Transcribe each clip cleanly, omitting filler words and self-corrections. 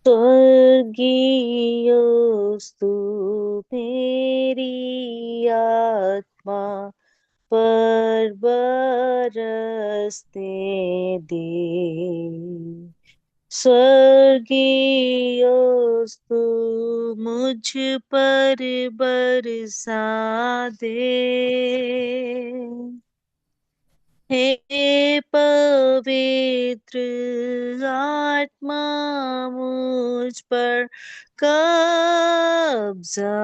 स्वर्गीयोस्तु मेरी आत्मा पर बरसने दे। स्वर्गीयोस्तु मुझ पर बरसा दे। हे पवित्र आत्मा मुझ पर कब्जा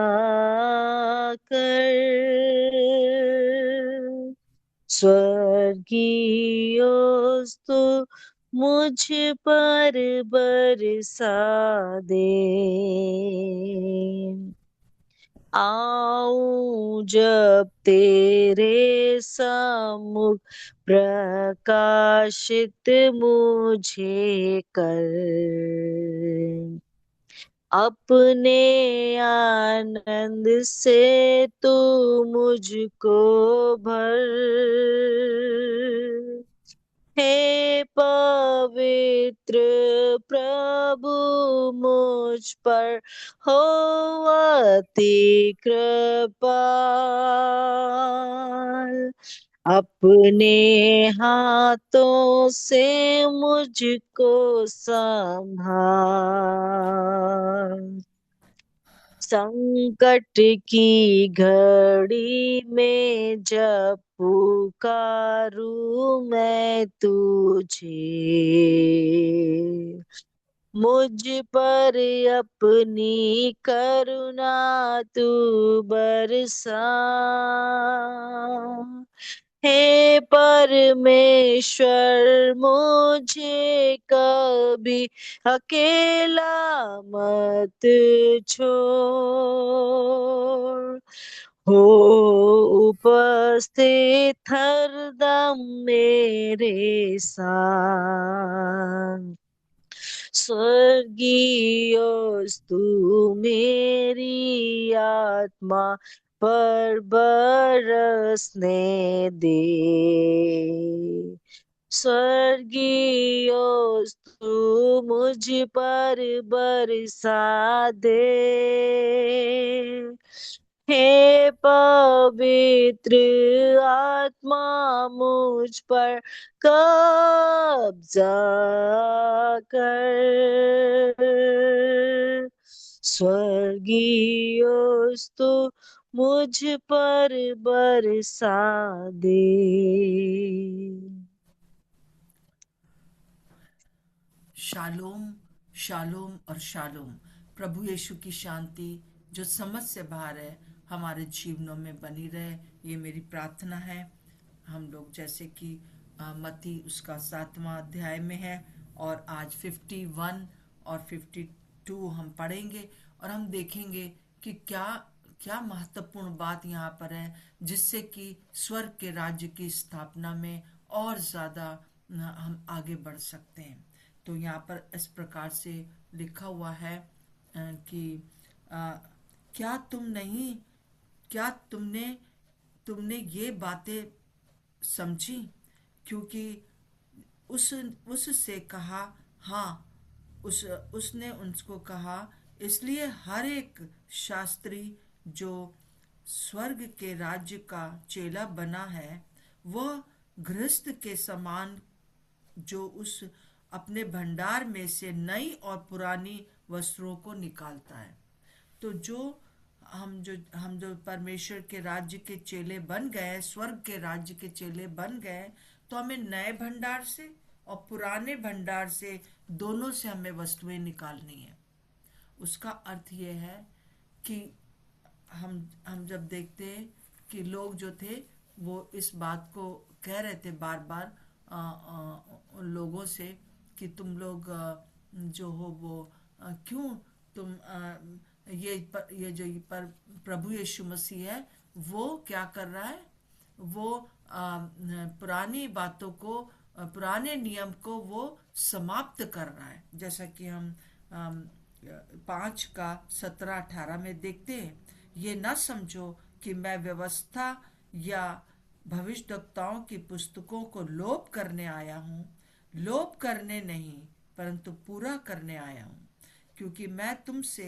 कर। स्वर्गीयोस्तु मुझ पर बरसा दे। आऊं जब तेरे सम्मुख प्रकाशित मुझे कर। अपने आनंद से तू मुझको भर। हे पवित्र प्रभु मुझ पर हो अति कृपाल। अपने हाथों से मुझको संभाल। संकट की घड़ी में जब पुकारूं मैं तुझे, मुझ पर अपनी करुणा तू बरसा। हे परमेश्वर मुझे कभी अकेला मत छोड़। हो उपस्थित हरदम मेरे साथ। स्वर्गीयोस्तु मेरी आत्मा पर बरसने दे। स्वर्गीयोस्तु मुझ पर बरसा दे। हे पवित्र आत्मा मुझ पर कब्जा कर। स्वर्गीयोस्तु मुझ पर बरसा दे। शालोम, शालोम और शालोम। प्रभु यीशु की शांति जो समझ से बाहर है हमारे जीवनों में बनी रहे, ये मेरी प्रार्थना है। हम लोग जैसे कि मत्ती उसका 7वां अध्याय में है, और आज 51 और 52 हम पढ़ेंगे, और हम देखेंगे कि क्या क्या महत्वपूर्ण बात यहाँ पर है, जिससे कि स्वर्ग के राज्य की स्थापना में और ज्यादा हम आगे बढ़ सकते हैं। तो यहाँ पर इस प्रकार से लिखा हुआ है कि अ, क्या तुम नहीं क्या तुमने ये बातें समझी, क्योंकि उस उससे कहा। हाँ, उसने उनको कहा, इसलिए हर एक शास्त्री जो स्वर्ग के राज्य का चेला बना है, वह गृहस्थ के समान, जो उस अपने भंडार में से नई और पुरानी वस्त्रों को निकालता है। तो हम जो परमेश्वर के राज्य के चेले बन गए, स्वर्ग के राज्य के चेले बन गए, तो हमें नए भंडार से और पुराने भंडार से, दोनों से हमें वस्तुएं निकालनी है। उसका अर्थ यह है कि हम जब देखते हैं कि लोग जो थे वो इस बात को कह रहे थे बार बार उन लोगों से कि तुम लोग जो हो वो क्यों तुम ये जो पर प्रभु यीशु मसीह है, वो क्या कर रहा है, वो पुरानी बातों को, पुराने नियम को वो समाप्त कर रहा है। जैसा कि हम 5 का 17-18 में देखते हैं, ये न समझो कि मैं व्यवस्था या भविष्यद्वक्ताओं की पुस्तकों को लोप करने आया हूँ। लोप करने नहीं, परंतु पूरा करने आया हूँ। क्योंकि मैं तुमसे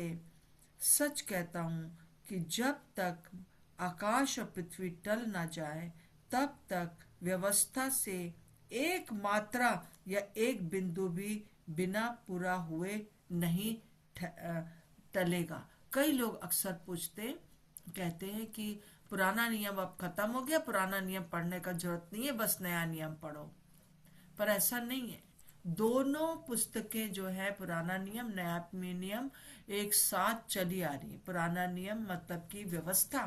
सच कहता हूँ कि जब तक आकाश और पृथ्वी टल ना जाए, तब तक व्यवस्था से एक मात्रा या एक बिंदु भी बिना पूरा हुए नहीं टलेगा। कई लोग अक्सर पूछते कहते हैं कि पुराना नियम अब खत्म हो गया, पुराना नियम पढ़ने का जरूरत नहीं है, बस नया नियम पढ़ो। पर ऐसा नहीं है। दोनों पुस्तकें जो है, पुराना नियम नया नियम, एक साथ चली आ रही है। पुराना नियम मतलब की व्यवस्था,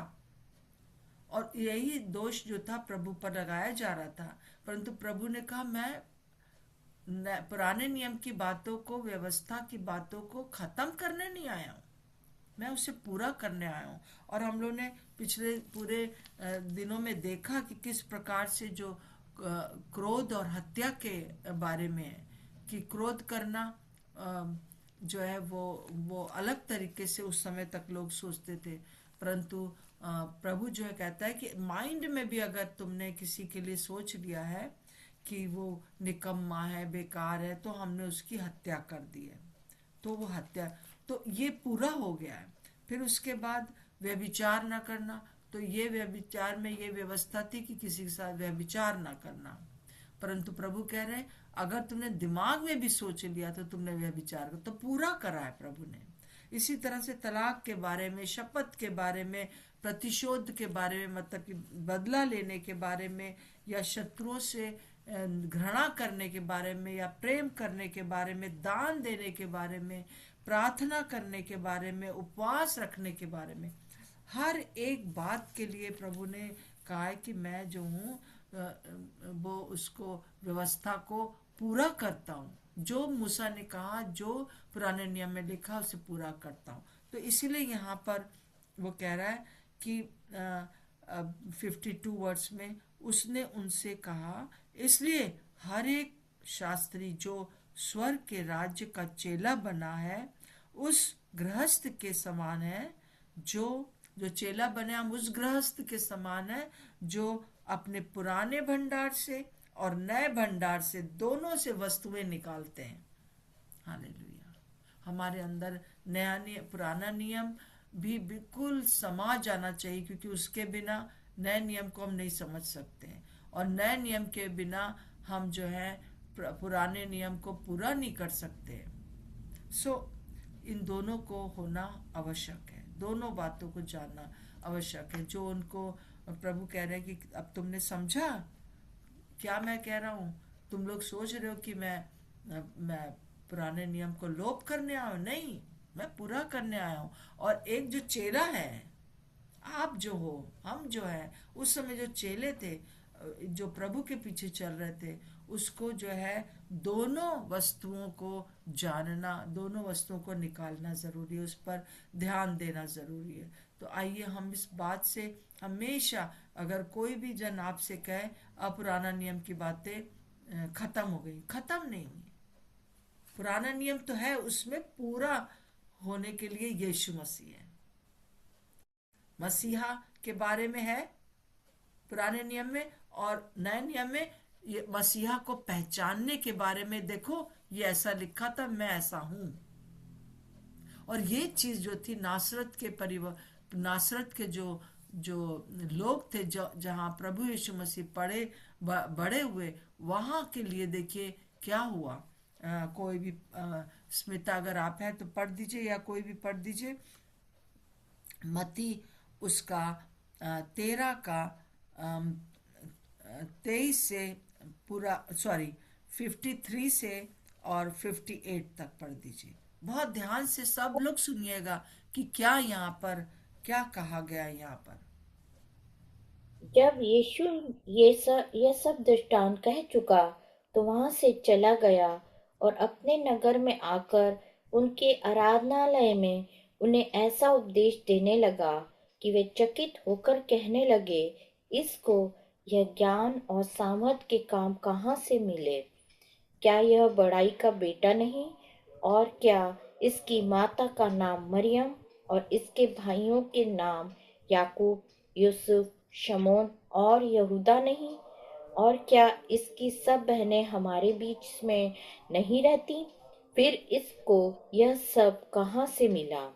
और यही दोष जो था प्रभु पर लगाया जा रहा था, परंतु प्रभु ने कहा मैं पुराने नियम की बातों को, व्यवस्था की बातों को खत्म करने नहीं आया हूँ, मैं उसे पूरा करने आया हूँ। और हम लोग ने पिछले पूरे दिनों में देखा कि किस प्रकार से जो क्रोध और हत्या के बारे में है, कि क्रोध करना जो है वो अलग तरीके से उस समय तक लोग सोचते थे, परंतु प्रभु जो है कहता है कि माइंड में भी अगर तुमने किसी के लिए सोच लिया है कि वो निकम्मा है, बेकार है, तो हमने उसकी हत्या कर दी है, तो वो हत्या, तो ये पूरा हो गया है। फिर उसके बाद व्यभिचार ना करना, तो ये व्यभिचार में ये व्यवस्था थी कि किसी के साथ व्यभिचार ना करना, परंतु प्रभु कह रहे हैं अगर तुमने दिमाग में भी सोच लिया तो तुमने व्यभिचार कर, तो पूरा करा है प्रभु ने। इसी तरह से तलाक के बारे में, शपथ के बारे में, प्रतिशोध के बारे में, मतलब कि बदला लेने के बारे में, या शत्रुओं से घृणा करने के बारे में, या प्रेम करने के बारे में, दान देने के बारे में, प्रार्थना करने के बारे में, उपवास रखने के बारे में, हर एक बात के लिए प्रभु ने कहा है कि मैं जो हूँ वो उसको, व्यवस्था को पूरा करता हूँ। जो मूसा ने कहा, जो पुराने नियम में लिखा, उसे पूरा करता हूँ। तो इसीलिए यहाँ पर वो कह रहा है कि 52 वर्ड्स में उसने उनसे कहा, इसलिए हर एक शास्त्री जो स्वर्ग के राज्य का चेला बना है उस गृहस्थ के समान है, जो जो चेला बने, हम उस गृहस्थ के समान है जो अपने पुराने भंडार से और नए भंडार से, दोनों से वस्तुएं निकालते हैं। हालेलुया। हमारे अंदर नया नियम, पुराना नियम भी बिल्कुल समा जाना चाहिए, क्योंकि उसके बिना नए नियम को हम नहीं समझ सकते हैं, और नए नियम के बिना हम जो है पुराने नियम को पूरा नहीं कर सकते। सो इन दोनों को होना आवश्यक है, दोनों बातों को जानना आवश्यक है। जो उनको प्रभु कह रहे हैं कि अब तुमने समझा क्या मैं कह रहा हूँ। तुम लोग सोच रहे हो कि मैं पुराने नियम को लोप करने आया हूँ, नहीं, मैं पूरा करने आया हूँ। और एक जो चेला है, आप जो हो, हम जो है, उस समय जो चेले थे, जो प्रभु के पीछे चल रहे थे, उसको जो है दोनों वस्तुओं को जानना, दोनों वस्तुओं को निकालना जरूरी है, उस पर ध्यान देना जरूरी है। तो आइए हम इस बात से हमेशा, अगर कोई भी जन आपसे कहे अब पुराना नियम की बातें खत्म हो गई, खत्म नहीं हुई। पुराना नियम तो है, उसमें पूरा होने के लिए यीशु मसीह है। मसीहा के बारे में है पुराने नियम में, और नए नियम में ये मसीहा को पहचानने के बारे में, देखो ये ऐसा लिखा था, मैं ऐसा हूं। और ये चीज जो थी नासरत के परिवार, नासरत के जो जो लोग थे, जो जहाँ प्रभु यीशु मसीह बड़े हुए, वहां के लिए देखिए क्या हुआ। कोई भी स्मिता अगर आप हैं तो पढ़ दीजिए, या कोई भी पढ़ दीजिए, मती उसका 13 का 23 से पूरा, सॉरी 53 से और 58 तक पढ़ दीजिए। बहुत ध्यान से सब लोग सुनिएगा कि क्या यहाँ पर क्या कहा गया है यहाँ पर। जब यीशु यह सब दृष्टांत कह चुका तो वहां से चला गया और अपने नगर में आकर उनके आराधनालय में उन्हें ऐसा उपदेश देने लगा कि वे चकित होकर कहने लगे, इसको यह ज्ञान और सामर्थ के काम कहाँ से मिले? क्या यह बड़ाई का बेटा नहीं? और क्या इसकी माता का नाम मरियम और इसके भाइयों के नाम याकूब, यूसुफ, शमौन और यहूदा नहीं? और क्या इसकी सब बहनें हमारे बीच में नहीं रहती? फिर इसको यह सब कहाँ से मिला?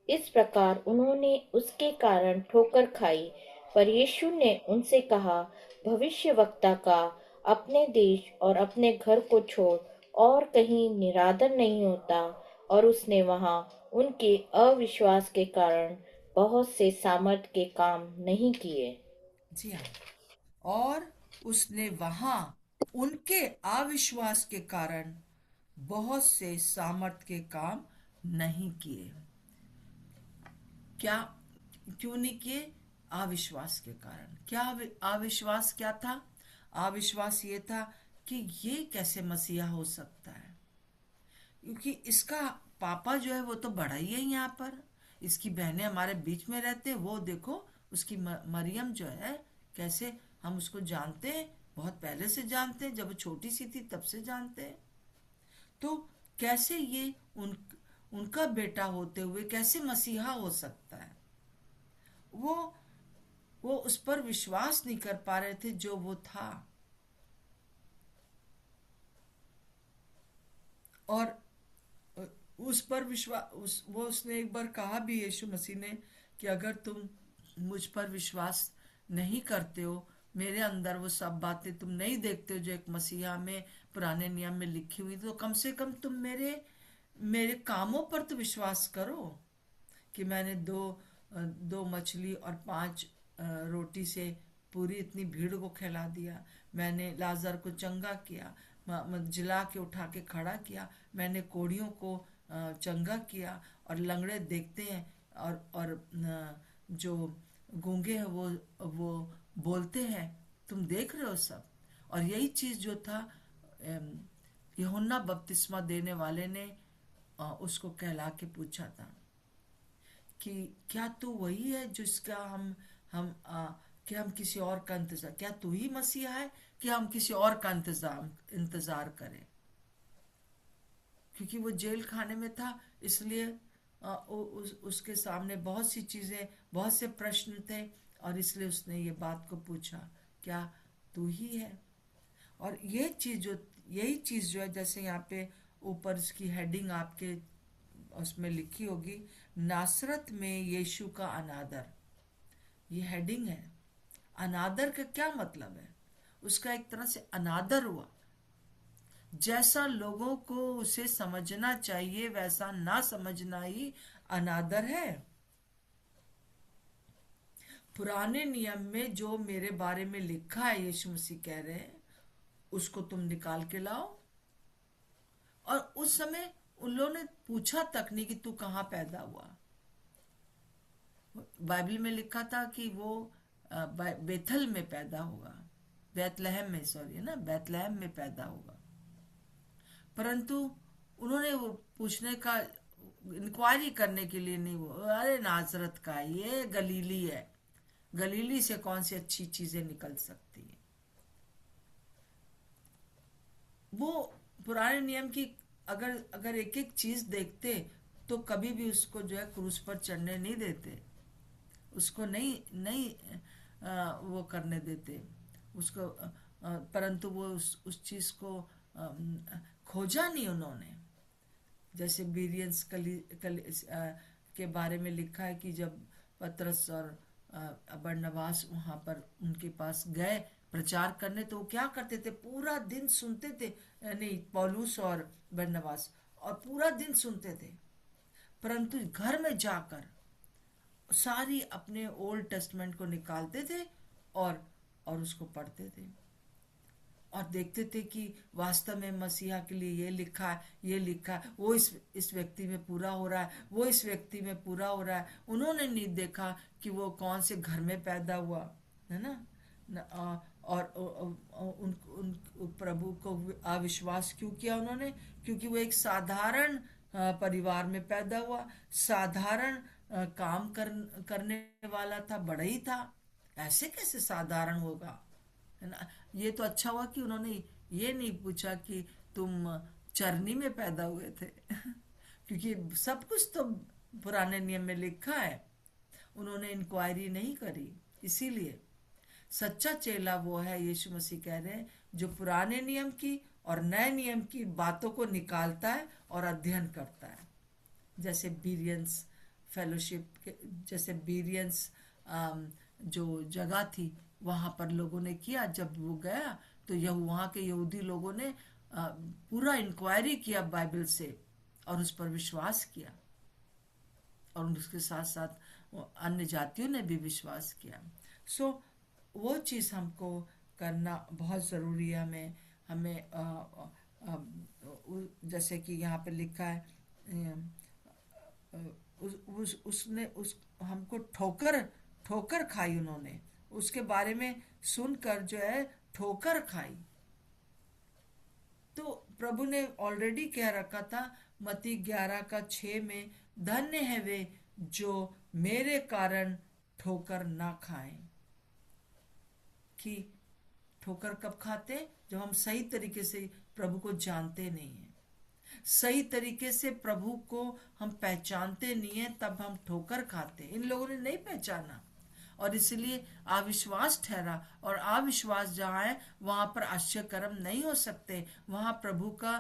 इस प्रकार उन्होंने उसके कारण ठोकर खाई। पर यीशु ने उनसे कहा, भविष्यवक्ता का अपने देश और अपने घर को छोड़ और कहीं निरादर नहीं होता। और उसने वहां उनके अविश्वास के कारण बहुत से सामर्थ के काम नहीं किए। जी हाँ। और उसने वहां उनके अविश्वास के कारण बहुत से सामर्थ के काम नहीं किए। क्या? क्यों नहीं किए? अविश्वास के कारण। क्या अविश्वास क्या था? अविश्वास ये था कि ये कैसे मसीहा हो सकता है, क्योंकि इसका पापा जो है वो तो बड़ा ही है यहाँ पर, इसकी बहनें हमारे बीच में रहते हैं, वो देखो उसकी मरियम जो है, कैसे हम उसको जानते हैं, बहुत पहले से जानते हैं, जब वो छोटी सी थी तब से जानते हैं। तो कैसे ये उनका बेटा होते हुए कैसे मसीहा हो सकता है? वो वो उस पर विश्वास नहीं कर पा रहे थे जो वो था। और उस पर विश्वास वो उसने एक बार कहा भी, यीशु मसीह ने, कि अगर तुम मुझ पर विश्वास नहीं करते हो, मेरे अंदर वो सब बातें तुम नहीं देखते हो जो एक मसीहा में पुराने नियम में लिखी हुई, तो कम से कम तुम मेरे मेरे कामों पर तो विश्वास करो, कि मैंने दो मछली और 5 रोटी से पूरी इतनी भीड़ को खिला दिया, मैंने लाजर को चंगा किया, जिला के उठा के खड़ा किया, मैंने कोढ़ियों को चंगा किया, और लंगड़े देखते हैं, और जो गूंगे हैं वो बोलते हैं, तुम देख रहे हो सब। और यही चीज जो था, यूहन्ना बपतिस्मा देने वाले ने उसको कहला के पूछा था कि क्या तू वही है जिसका कि हम किसी और का इंतजार, क्या तू ही मसीहा है कि हम किसी और का इंतजार करें? क्योंकि वो जेल खाने में था, इसलिए उसके सामने बहुत सी चीजें, बहुत से प्रश्न थे, और इसलिए उसने ये बात को पूछा, क्या तू ही है? और यही चीज जो है, जैसे यहाँ पे ऊपर इसकी हेडिंग आपके उसमें लिखी होगी, नासरत में यीशु का अनादर, ये हेडिंग है। अनादर का क्या मतलब है? उसका एक तरह से अनादर हुआ, जैसा लोगों को उसे समझना चाहिए वैसा ना समझना ही अनादर है। पुराने नियम में जो मेरे बारे में लिखा है, यीशु मसीह कह रहे हैं, उसको तुम निकाल के लाओ। और उस समय उन लोगों ने पूछा तक नहीं कि तू कहाँ पैदा हुआ। बाइबल में लिखा था कि वो बेथल में पैदा होगा, बैतलहम में, सॉरी, है ना, बैतलहम में पैदा होगा। परंतु उन्होंने वो पूछने का, इंक्वायरी करने के लिए नहीं, वो अरे नाजरत का है, ये गलीली है, गलीली से कौन सी अच्छी चीजें निकल सकती है। वो पुराने नियम की अगर अगर एक एक चीज देखते तो कभी भी उसको जो है क्रूस पर चढ़ने नहीं देते, उसको नहीं नहीं वो करने देते उसको, परंतु वो उस चीज को खोजा नहीं उन्होंने। जैसे बीरियंस के बारे में लिखा है कि जब पतरस और बरनबास वहां पर उनके पास गए प्रचार करने, तो वो क्या करते थे, पूरा दिन सुनते थे, नहीं, पौलुस और बरनबास, और पूरा दिन सुनते थे, परंतु घर में जाकर सारी अपने ओल्ड टेस्टमेंट को निकालते थे और उसको पढ़ते थे, और देखते थे कि वास्तव में मसीहा के लिए ये लिखा है, ये लिखा है, वो इस व्यक्ति में पूरा हो रहा है, वो इस व्यक्ति में पूरा हो रहा है। उन्होंने नहीं देखा कि वो कौन से घर में पैदा हुआ, है ना, और उन प्रभु को अविश्वास क्यों किया उन्होंने? क्योंकि वो एक साधारण परिवार में पैदा हुआ, साधारण काम करने वाला था, बड़ा ही था, ऐसे कैसे साधारण होगा, है ना। ये तो अच्छा हुआ कि उन्होंने ये नहीं पूछा कि तुम चरनी में पैदा हुए थे क्योंकि सब कुछ तो पुराने नियम में लिखा है, उन्होंने इंक्वायरी नहीं करी। इसीलिए सच्चा चेला वो है, यीशु मसीह कह रहे हैं, जो पुराने नियम की और नए नियम की बातों को निकालता है और अध्ययन करता है। जैसे बीरियंस फेलोशिप, जैसे बीरियंस जो जगह थी वहां पर लोगों ने किया। जब वो गया तो यह वहां के यहूदी लोगों ने पूरा इंक्वायरी किया बाइबल से और उस पर विश्वास किया, और उसके साथ साथ अन्य जातियों ने भी विश्वास किया। सो वो चीज़ हमको करना बहुत ज़रूरी है। हमें हमें जैसे कि यहाँ पे लिखा है, उसने उस हमको ठोकर ठोकर खाई, उन्होंने उसके बारे में सुनकर जो है ठोकर खाई। तो प्रभु ने ऑलरेडी कह रखा था मत्ती 11:6 में, धन्य है वे जो मेरे कारण ठोकर ना खाएं। कि ठोकर कब खाते? जब हम सही तरीके से प्रभु को जानते नहीं हैं, सही तरीके से प्रभु को हम पहचानते नहीं है, तब हम ठोकर खाते। इन लोगों ने नहीं पहचाना और इसलिए अविश्वास ठहरा। और अविश्वास जहाँ है वहां पर आश्चर्य कर्म नहीं हो सकते, वहां प्रभु का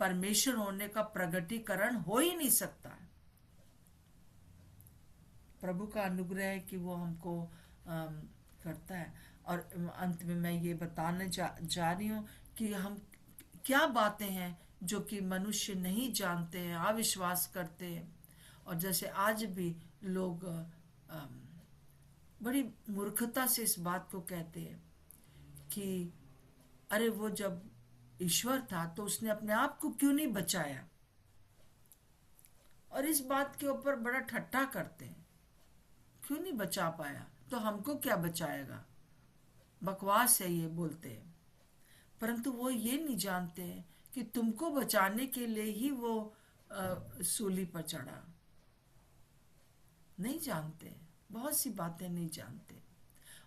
परमेश्वर होने का प्रगटीकरण हो ही नहीं सकता। प्रभु का अनुग्रह है कि वो हमको करता है। और अंत में मैं ये बताने जा रही हूँ कि हम क्या बातें हैं जो कि मनुष्य नहीं जानते हैं, अविश्वास करते हैं। और जैसे आज भी लोग बड़ी मूर्खता से इस बात को कहते हैं कि अरे वो जब ईश्वर था तो उसने अपने आप को क्यों नहीं बचाया, और इस बात के ऊपर बड़ा ठट्ठा करते हैं, क्यों नहीं बचा पाया तो हमको क्या बचाएगा, बकवास है ये बोलते हैं। परंतु वो ये नहीं जानते हैं कि तुमको बचाने के लिए ही वो सूली पर चढ़ा। नहीं जानते, बहुत सी बातें नहीं जानते।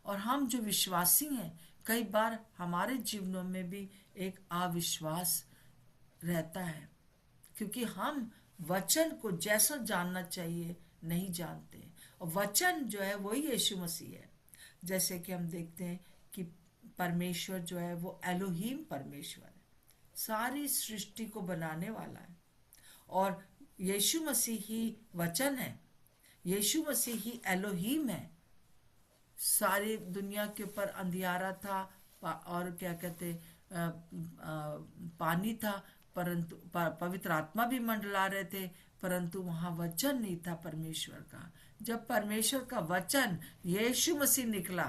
और हम जो विश्वासी हैं, कई बार हमारे जीवनों में भी एक अविश्वास रहता है, क्योंकि हम वचन को जैसा जानना चाहिए नहीं जानते। और वचन जो है वही यीशु मसीह है। जैसे कि हम देखते हैं कि परमेश्वर जो है वो एलोहीम परमेश्वर है, सारी सृष्टि को बनाने वाला है, और यीशु मसीह ही वचन है, यीशु मसीह ही एलोहीम है। सारी दुनिया के ऊपर अंधियारा था और क्या कहते पानी था, परंतु पवित्र आत्मा भी मंडला रहे थे, परंतु वहां वचन नहीं था परमेश्वर का। जब परमेश्वर का वचन यीशु मसीह निकला,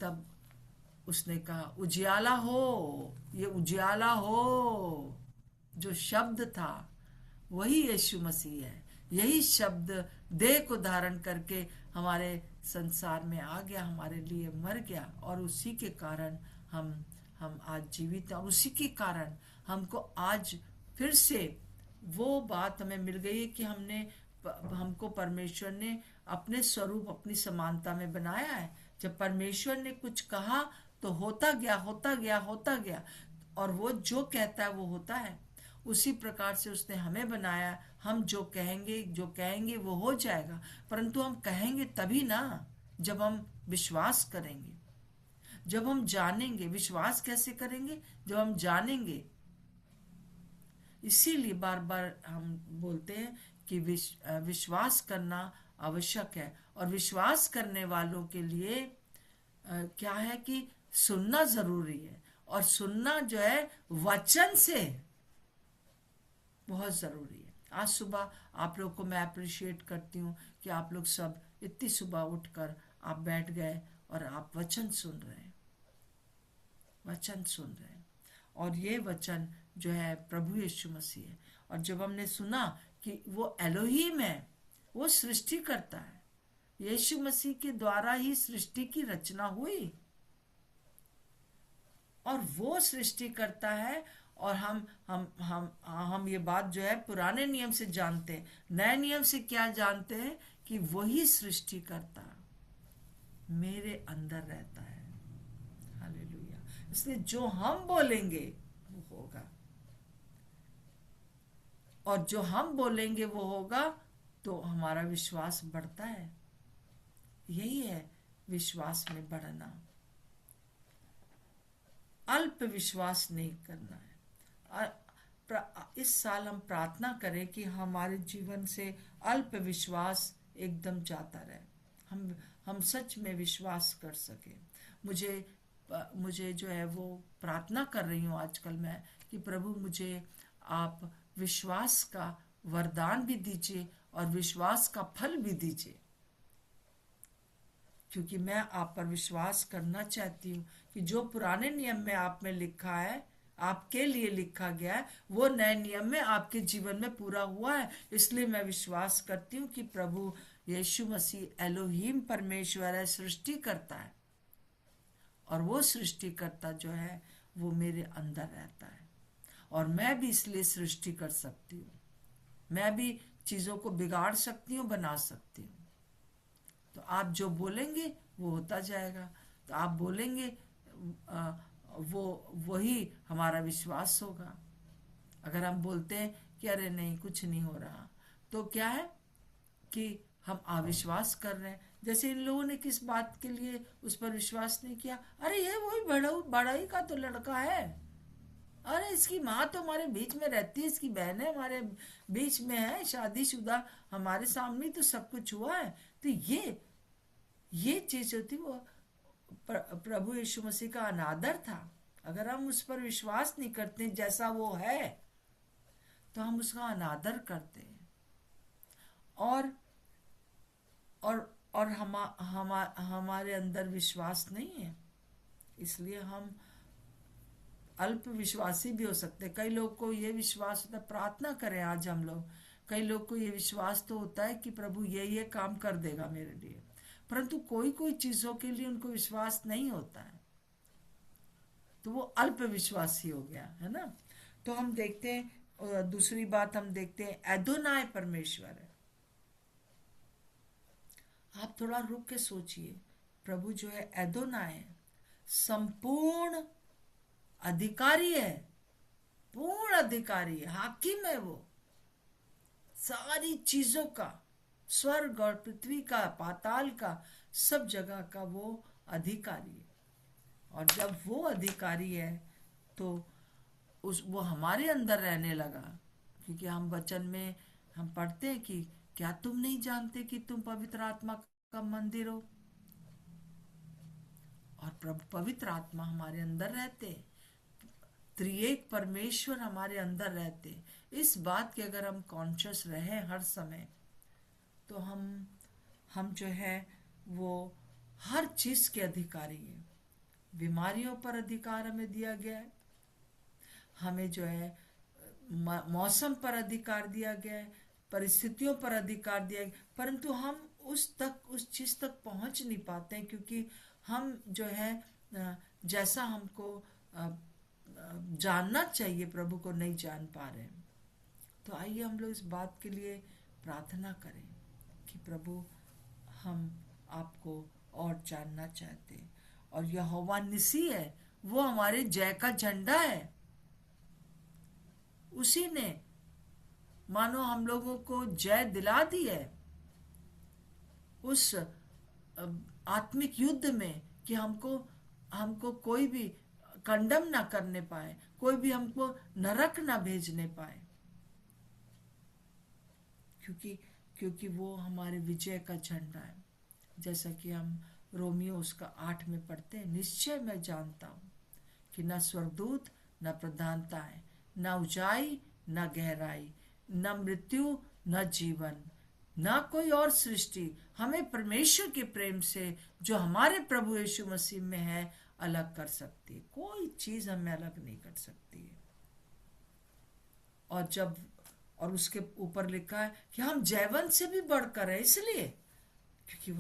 तब उसने कहा उजियाला हो, ये उजियाला हो। जो शब्द था वही यीशु मसीह है। यही शब्द देह को धारण करके हमारे संसार में आ गया, हमारे लिए मर गया, और उसी के कारण हम आज जीवित हैं। और उसी के कारण हमको आज फिर से वो बात हमें मिल गई है कि हमको परमेश्वर ने अपने स्वरूप, अपनी समानता में बनाया है। जब परमेश्वर ने कुछ कहा तो होता गया, होता गया, होता गया, और वो जो कहता है वो होता है। उसी प्रकार से उसने हमें बनाया। हम जो कहेंगे वो हो जाएगा। परंतु हम कहेंगे तभी ना जब हम विश्वास करेंगे, जब हम जानेंगे। विश्वास कैसे करेंगे? जब हम जानेंगे। इसीलिए बार बार हम बोलते हैं कि विश्वास करना आवश्यक है। और विश्वास करने वालों के लिए क्या है कि सुनना जरूरी है, और सुनना जो है वचन से बहुत जरूरी है। आज सुबह आप लोग को मैं अप्रिशिएट करती हूँ कि आप लोग सब इतनी सुबह उठकर आप बैठ गए और आप वचन सुन रहे हैं, वचन सुन रहे हैं। और ये वचन जो है प्रभु यीशु मसीह है। और जब हमने सुना कि वो एलोहीम है, वो सृष्टि करता है, यीशु मसीह के द्वारा ही सृष्टि की रचना हुई, और वो सृष्टि करता है। और हम ये बात जो है पुराने नियम से जानते हैं। नए नियम से क्या जानते हैं? कि वही सृष्टि करता मेरे अंदर रहता है। हालेलुया। इसलिए जो हम बोलेंगे वो होगा, और जो हम बोलेंगे वो होगा, तो हमारा विश्वास बढ़ता है। यही है विश्वास में बढ़ना। अल्प विश्वास नहीं करना है। इस साल हम प्रार्थना करें कि हमारे जीवन से अल्प विश्वास एकदम जाता रहे, हम सच में विश्वास कर सके। मुझे मुझे जो है वो प्रार्थना कर रही हूँ आजकल मैं कि प्रभु मुझे आप विश्वास का वरदान भी दीजिए और विश्वास का फल भी दीजिए, क्योंकि मैं आप पर विश्वास करना चाहती हूँ कि जो पुराने नियम में आप में लिखा है, आपके लिए लिखा गया है, वो नए नियम में आपके जीवन में पूरा हुआ है। इसलिए मैं विश्वास करती हूँ कि प्रभु यीशु मसीह एलोहीम परमेश्वर है, सृष्टि करता है, और वो सृष्टिकर्ता जो है वो मेरे अंदर रहता है, और मैं भी इसलिए सृष्टि कर सकती हूँ, मैं भी चीजों को बिगाड़ सकती हूँ, बना सकती हूँ। तो आप जो बोलेंगे वो होता जाएगा, तो आप बोलेंगे वो वही हमारा विश्वास होगा। अगर हम बोलते हैं कि अरे नहीं कुछ नहीं हो रहा, तो क्या है कि हम अविश्वास कर रहे हैं। जैसे इन लोगों ने किस बात के लिए उस पर विश्वास नहीं किया, अरे ये वही बड़ाई का तो लड़का है, अरे इसकी माँ तो हमारे बीच में रहती है, इसकी बहनें हमारे बीच में है, शादीशुदा, हमारे सामने तो सब कुछ हुआ है। तो ये चीज होती वो प्रभु यीशु मसीह का अनादर था। अगर हम उस पर विश्वास नहीं करते जैसा वो है, तो हम उसका अनादर करते हैं, और हमारे अंदर विश्वास नहीं है, इसलिए हम अल्प विश्वासी भी हो सकते हैं। कई लोग को ये विश्वास होता है, प्रार्थना करें आज हम लोग, कई लोग को ये विश्वास तो होता है कि प्रभु ये काम कर देगा मेरे लिए, परंतु कोई कोई चीजों के लिए उनको विश्वास नहीं होता है, तो वो अल्प विश्वासी हो गया है ना। तो हम देखते हैं दूसरी बात, हम देखते हैं एदोनाय परमेश्वर है। आप थोड़ा रुक के सोचिए, प्रभु जो है एदोनाय है, संपूर्ण अधिकारी है, पूर्ण अधिकारी है, हाकिम है, वो सारी चीजों का, स्वर्ग और पृथ्वी का, पाताल का, सब जगह का वो अधिकारी है। और जब वो अधिकारी है तो वो हमारे अंदर रहने लगा, क्योंकि हम वचन में हम पढ़ते हैं कि क्या तुम नहीं जानते कि तुम पवित्र आत्मा का मंदिर हो, और प्रभु पवित्र आत्मा हमारे अंदर रहते, त्रिएक परमेश्वर हमारे अंदर रहते। इस बात के अगर हम कॉन्शियस रहे हर समय, तो हम जो है वो हर चीज के अधिकारी हैं। बीमारियों पर अधिकार हमें दिया गया है, हमें जो है मौसम पर अधिकार दिया गया है, परिस्थितियों पर अधिकार दिया गया, परंतु हम उस चीज तक पहुंच नहीं पाते हैं, क्योंकि हम जो है जैसा हमको जानना चाहिए प्रभु को नहीं जान पा रहे हैं। तो आइए हम लोग इस बात के लिए प्रार्थना करें कि प्रभु हम आपको और जानना चाहते हैं, और यहोवा निसी है, वो हमारे जय का झंडा है। उसी ने मानो हम लोगों को जय दिला दी है उस आत्मिक युद्ध में, कि हमको कोई भी कंडम ना करने पाए, कोई भी हमको नरक ना भेजने पाए, क्योंकि वो हमारे विजय का झंडा है। जैसा कि हम रोमियो उसका 8 में पढ़ते हैं, निश्चय मैं जानता हूं कि न स्वर्गदूत, न प्रधानता है, न ऊंचाई, न गहराई, न मृत्यु, न जीवन, न कोई और सृष्टि हमें परमेश्वर के प्रेम से जो हमारे प्रभु यीशु मसीह में है अलग कर सकती है। कोई चीज हमें अलग नहीं कर सकती है। और उसके ऊपर लिखा है कि हम जयवंत से भी बढ़कर है, इसलिए क्योंकि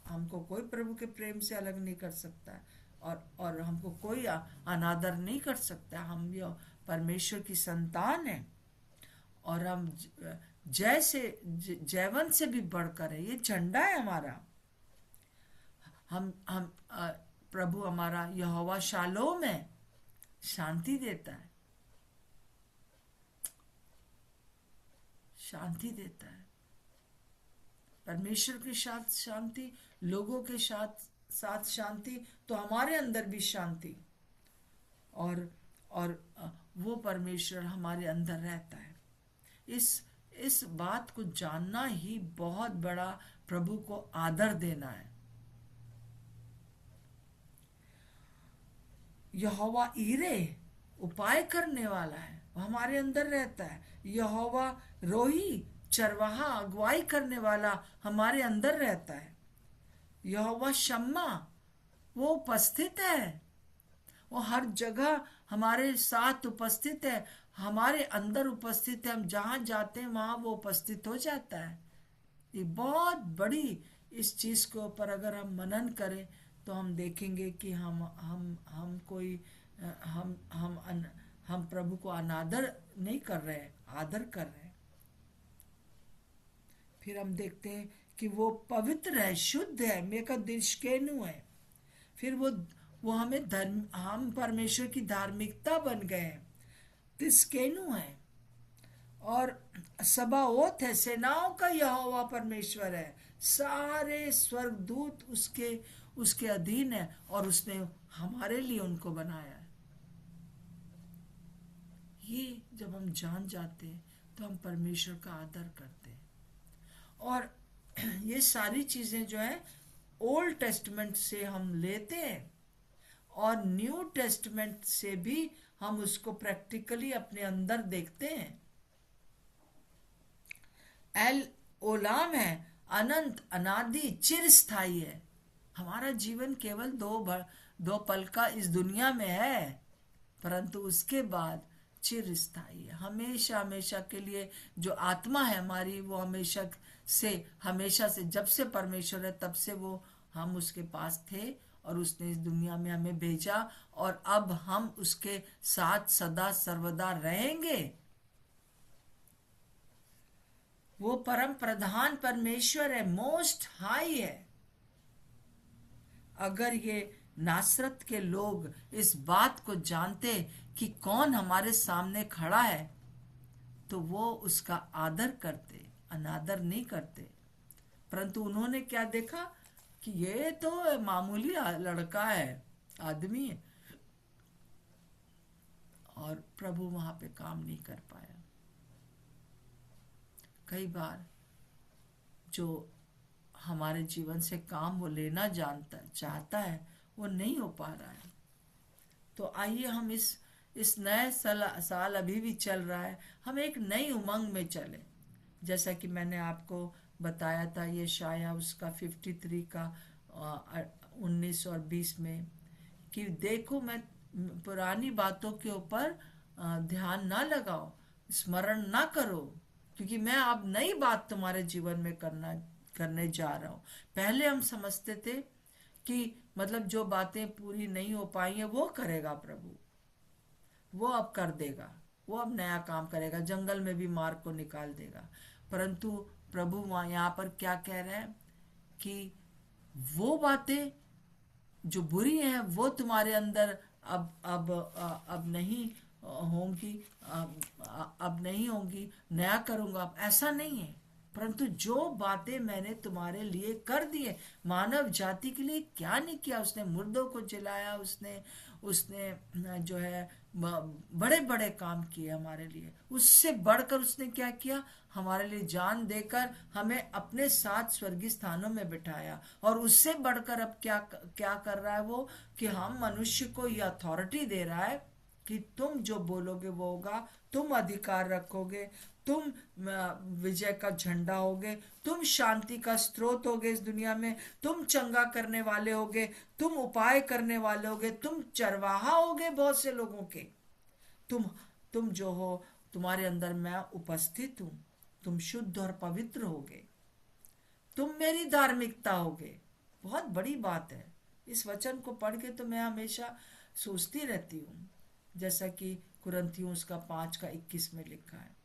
हमको कोई प्रभु के प्रेम से अलग नहीं कर सकता है, और हमको कोई अनादर नहीं कर सकता। हम ये परमेश्वर की संतान है, और हम जयवंत से भी बढ़कर है, ये झंडा है हमारा। हम प्रभु हमारा यहोवा शालोम है, शांति देता है, शांति देता है। परमेश्वर के साथ शांति, लोगों के साथ शांति, तो हमारे अंदर भी शांति। और वो परमेश्वर हमारे अंदर रहता है। इस बात को जानना ही बहुत बड़ा प्रभु को आदर देना है। यहोवा ईरे उपाय करने वाला है, वो हमारे अंदर रहता है। यहोवा रोही चरवाहा अगुवाई करने वाला हमारे अंदर रहता है। यहोवा शम्मा वो उपस्थित है, वो हर जगह हमारे साथ उपस्थित है, हमारे अंदर उपस्थित है। हम जहां जाते हैं वहां वो उपस्थित हो जाता है। ये बहुत बड़ी, इस चीज के ऊपर अगर हम मनन करें तो हम देखेंगे कि हम कोई हम प्रभु को अनादर नहीं कर रहे हैं, आदर कर रहे हैं। फिर हम देखते हैं कि वो पवित्र है, शुद्ध है, मेका दिशकेनु है। फिर वो हमें हम परमेश्वर की धार्मिकता बन गए हैं, तिस्केनु है। और सबाओत है, सेनाओं का यहोवा परमेश्वर है, सारे स्वर्गदूत उसके अधीन है, और उसने हमारे लिए उनको बनाया है। ये जब हम जान जाते हैं तो हम परमेश्वर का आदर करते हैं। और ये सारी चीजें जो है ओल्ड टेस्टमेंट से हम लेते हैं, और न्यू टेस्टमेंट से भी हम उसको प्रैक्टिकली अपने अंदर देखते हैं। एल ओलाम है, अनंत, अनादि, चिरस्थायी है। हमारा जीवन केवल दो पल का इस दुनिया में है, परंतु उसके बाद चिरस्थायी है, हमेशा हमेशा के लिए। जो आत्मा है हमारी, वो हमेशा से जब से परमेश्वर है तब से वो हम उसके पास थे, और उसने इस दुनिया में हमें भेजा, और अब हम उसके साथ सदा सर्वदा रहेंगे। वो परम प्रधान परमेश्वर है, मोस्ट हाई है। अगर ये नासरत के लोग इस बात को जानते कि कौन हमारे सामने खड़ा है, तो वो उसका आदर करते, अनादर नहीं करते। परंतु उन्होंने क्या देखा कि ये तो मामूली लड़का है, आदमी है, और प्रभु वहां पे काम नहीं कर पाया। कई बार जो हमारे जीवन से काम वो लेना चाहता है, वो नहीं हो पा रहा है। तो आइए हम इस नए साल अभी भी चल रहा है, हम एक नई उमंग में चले। जैसा कि मैंने आपको बताया था, ये शाया उसका 53 का 19 और 20 में, कि देखो मैं पुरानी बातों के ऊपर ध्यान ना लगाओ, स्मरण ना करो, क्योंकि मैं अब नई बात तुम्हारे जीवन में करने जा रहा हूं। पहले हम समझते थे कि मतलब जो बातें पूरी नहीं हो पाई हैं वो करेगा प्रभु, वो अब कर देगा, वो अब नया काम करेगा, जंगल में भी मार्ग को निकाल देगा। परंतु प्रभु वहां यहाँ पर क्या कह रहे हैं कि वो बातें जो बुरी हैं वो तुम्हारे अंदर अब नहीं होंगी, अब नहीं होंगी, नया करूंगा अब, ऐसा नहीं है। परंतु जो बातें मैंने तुम्हारे लिए कर दी है, मानव जाति के लिए क्या नहीं किया उसने, मुर्दों को जिलाया उसने जो है बड़े बड़े काम किए हमारे लिए। उससे बढ़कर उसने क्या किया, हमारे लिए जान देकर हमें अपने साथ स्वर्गीय स्थानों में बिठाया। और उससे बढ़कर अब क्या कर रहा है वो, कि हम मनुष्य को ये अथॉरिटी दे रहा है कि तुम जो बोलोगे वो होगा, तुम अधिकार रखोगे, तुम विजय का झंडा होगे, तुम शांति का स्रोत होगे इस दुनिया में, तुम चंगा करने वाले होगे, तुम उपाय करने वाले होगे, तुम चरवाहा होगे बहुत से लोगों के, तुम जो हो, तुम्हारे अंदर मैं उपस्थित हूं, तुम शुद्ध और पवित्र होगे, तुम मेरी धार्मिकता होगे। बहुत बड़ी बात है। इस वचन को पढ़ के तो मैं हमेशा सोचती रहती हूँ, जैसा कि कुरिन्थियों उसका 5:21 में लिखा है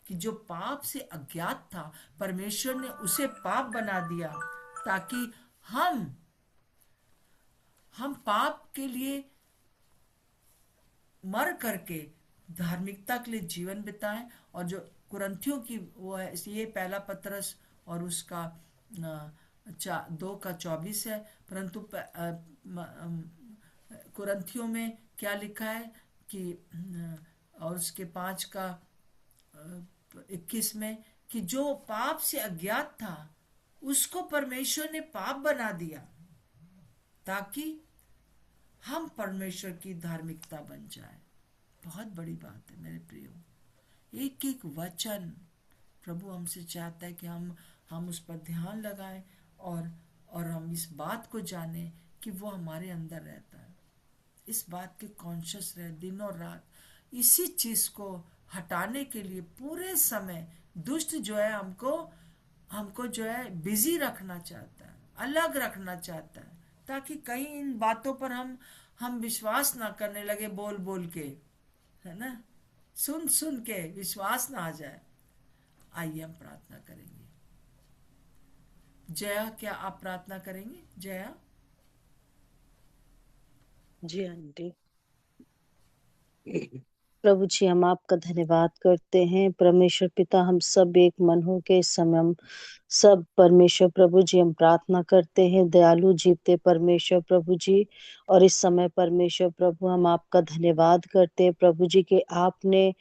कि जो पाप से अज्ञात था परमेश्वर ने उसे पाप बना दिया, ताकि हम पाप के लिए मर करके धार्मिकता के लिए जीवन बिताएं। और जो कुरिन्थियों की वो है, इसलिए पहला पत्रस और उसका 2:24 है। परंतु कुरिन्थियों में क्या लिखा है कि और उसके 5 का 21 में, कि जो पाप से अज्ञात था उसको परमेश्वर ने पाप बना दिया ताकि हम परमेश्वर की धार्मिकता बन जाए। बहुत बड़ी बात है मेरे प्रियो। एक एक वचन प्रभु हमसे चाहता है कि हम उस पर ध्यान लगाएं और हम इस बात को जानें कि वो हमारे अंदर रहता है। इस बात के कॉन्शियस रहे दिन और रात। इसी चीज को हटाने के लिए पूरे समय दुष्ट जो है हमको हमको जो है बिजी रखना चाहता है, अलग रखना चाहता है, ताकि कहीं इन बातों पर हम विश्वास ना करने लगे, बोल बोल के, है ना, सुन सुन के विश्वास ना आ जाए। आइए हम प्रार्थना करेंगे। जया, क्या आप प्रार्थना करेंगे? जया। जी आंटी। प्रभु जी, हम आपका धन्यवाद करते हैं परमेश्वर पिता। हम सब एक मन हो के इस समय हम सब परमेश्वर प्रभु जी हम प्रार्थना करते हैं, दयालु जीवते परमेश्वर प्रभु जी। और इस समय परमेश्वर प्रभु हम आपका धन्यवाद करते हैं प्रभु जी के आपने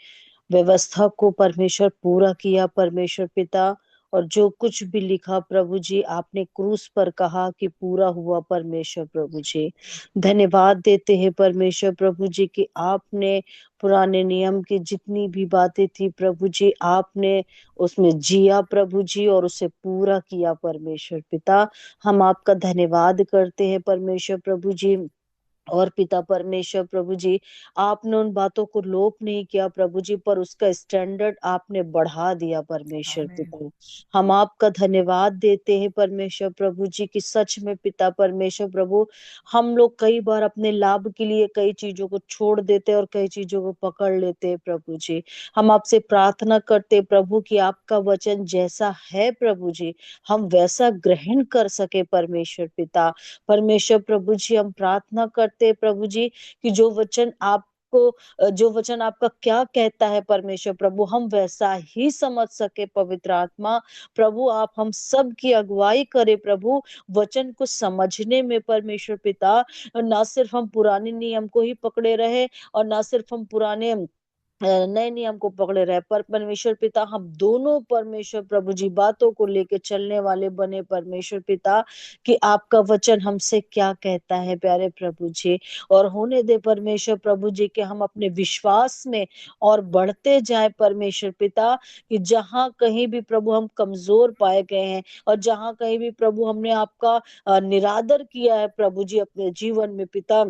व्यवस्था को परमेश्वर पूरा किया परमेश्वर पिता। और जो कुछ भी लिखा प्रभु जी आपने क्रूस पर कहा कि पूरा हुआ परमेश्वर प्रभु जी। धन्यवाद देते हैं परमेश्वर प्रभु जी कि आपने पुराने नियम की जितनी भी बातें थी प्रभु जी आपने उसमें जिया प्रभु जी और उसे पूरा किया परमेश्वर पिता। हम आपका धन्यवाद करते हैं परमेश्वर प्रभु जी। और पिता परमेश्वर प्रभु जी आपने उन बातों को लोप नहीं किया प्रभु जी, पर उसका स्टैंडर्ड आपने बढ़ा दिया परमेश्वर आमीन। पिता। हम आपका धन्यवाद देते हैं परमेश्वर प्रभु जी कि सच में पिता परमेश्वर प्रभु हम लोग कई बार अपने लाभ के लिए कई चीजों को छोड़ देते हैं और कई चीजों को पकड़ लेते हैं प्रभु जी। हम आपसे प्रार्थना करते हैं प्रभु कि आपका वचन जैसा है प्रभु जी हम वैसा ग्रहण कर सके परमेश्वर पिता। परमेश्वर प्रभु जी हम प्रार्थना करते हैं प्रभु जी कि जो वचन आपका क्या कहता है परमेश्वर प्रभु हम वैसा ही समझ सके पवित्र आत्मा। प्रभु आप हम सब की अगुवाई करे प्रभु वचन को समझने में परमेश्वर पिता। ना सिर्फ हम पुराने नियम को ही पकड़े रहे और ना सिर्फ हम पुराने नए नियम को पकड़े रहे, पर परमेश्वर पिता हम दोनों परमेश्वर प्रभु जी बातों को लेके चलने वाले बने परमेश्वर पिता। कि आपका वचन हमसे क्या कहता है प्यारे प्रभु जी। और होने दे परमेश्वर प्रभु जी के हम अपने विश्वास में और बढ़ते जाए परमेश्वर पिता। कि जहां कहीं भी प्रभु हम कमजोर पाए गए हैं और जहां कहीं भी प्रभु हमने आपका निरादर किया है प्रभु जी अपने जीवन में पिता।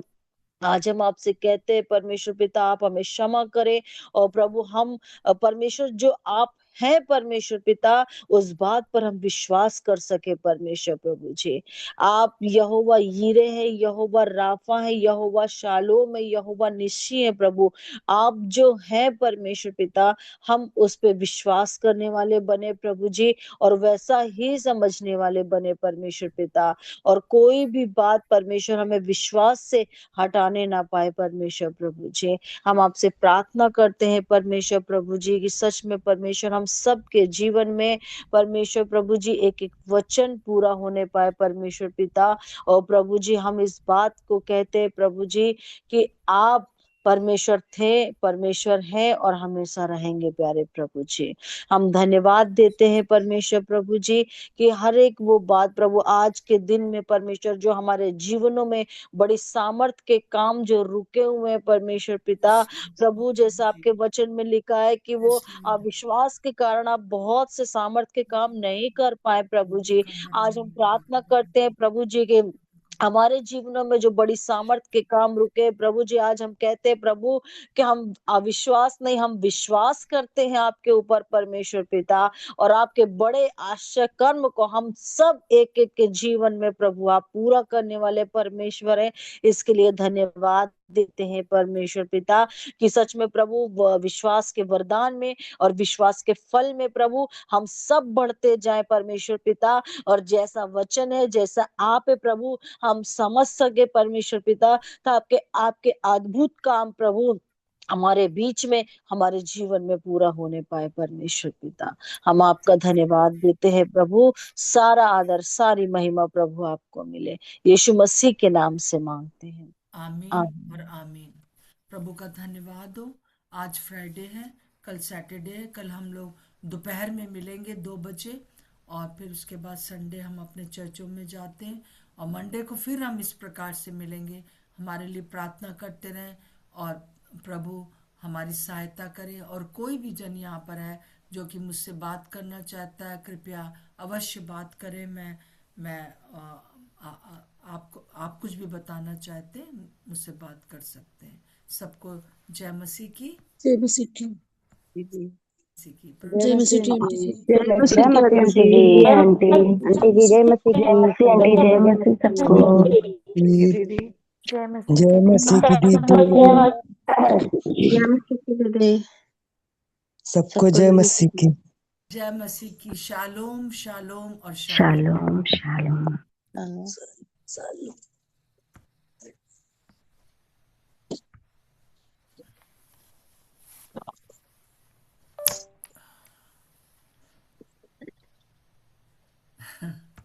आज हम आपसे कहते हैं परमेश्वर पिता आप हमें क्षमा करें। और प्रभु हम परमेश्वर जो आप हैं परमेश्वर पिता उस बात पर हम विश्वास कर सके परमेश्वर प्रभु जी। आप यहोवा यीरे हैं, यहोवा राफा है, यहोवा शालोम है, यहोवा निस्सी है प्रभु। आप जो हैं परमेश्वर पिता हम उस पे विश्वास करने वाले बने प्रभु जी और वैसा ही समझने वाले बने परमेश्वर पिता। और कोई भी बात परमेश्वर हमें विश्वास से हटाने ना पाए परमेश्वर प्रभु जी। हम आपसे प्रार्थना करते हैं परमेश्वर प्रभु जी कि सच में परमेश्वर हम सबके जीवन में परमेश्वर प्रभु जी एक एक वचन पूरा होने पाए परमेश्वर पिता। और प्रभु जी हम इस बात को कहते हैं प्रभु जी कि आप परमेश्वर थे, परमेश्वर हैं और हमेशा रहेंगे प्यारे प्रभु जी। हम धन्यवाद देते हैं परमेश्वर प्रभु जी कि हर एक वो बात प्रभु आज के दिन में परमेश्वर जो हमारे जीवनों में बड़ी सामर्थ के काम जो रुके हुए हैं परमेश्वर पिता। प्रभु जैसा आपके वचन में लिखा है कि वो अविश्वास के कारण आप बहुत से सामर्थ के काम नहीं कर पाए प्रभु जी। आज हम प्रार्थना करते हैं प्रभु जी के हमारे जीवनों में जो बड़ी सामर्थ के काम रुके हैं, प्रभु जी आज हम कहते हैं प्रभु कि हम अविश्वास नहीं हम विश्वास करते हैं आपके ऊपर परमेश्वर पिता। और आपके बड़े आश्चर्य कर्म को हम सब एक एक के जीवन में प्रभु आप पूरा करने वाले परमेश्वर हैं। इसके लिए धन्यवाद देते हैं परमेश्वर पिता। कि सच में प्रभु विश्वास के वरदान में और विश्वास के फल में प्रभु हम सब बढ़ते जाएं परमेश्वर पिता। और जैसा वचन है जैसा आप है प्रभु हम समझ सके परमेश्वर पिता। तो आपके आपके अद्भुत काम प्रभु हमारे बीच में हमारे जीवन में पूरा होने पाए परमेश्वर पिता। हम आपका धन्यवाद देते हैं प्रभु। सारा आदर सारी महिमा प्रभु आपको मिले। यीशु मसीह के नाम से मांगते हैं। आमीन और आमीन। आमीन। प्रभु का धन्यवाद हो। आज फ्राइडे है, कल सैटरडे है। कल हम लोग दोपहर में मिलेंगे 2 बजे, और फिर उसके बाद संडे हम अपने चर्चों में जाते हैं, और मंडे को फिर हम इस प्रकार से मिलेंगे। हमारे लिए प्रार्थना करते रहें और प्रभु हमारी सहायता करे। और कोई भी जन यहाँ पर है जो कि मुझसे बात करना चाहता है, कृपया अवश्य बात करें। मैं आप कुछ भी बताना चाहते हैं, मुझसे बात कर सकते हैं। सबको जय मसीह की। जय मसीह की। मसीह की जय मसीह की आंटी जी। जय मसीह आंटी जी। आंटी आंटी जी जय मसीह। जय मसीह आंटी। जय मसीह सबको। जय मसीह जय मसीह की दीदी, जय मसीह की दीदी। सबको जय मसीह की। जय मसीह की। शालोम शालोम और शालोम। Shalom shalom. हाँ। सालों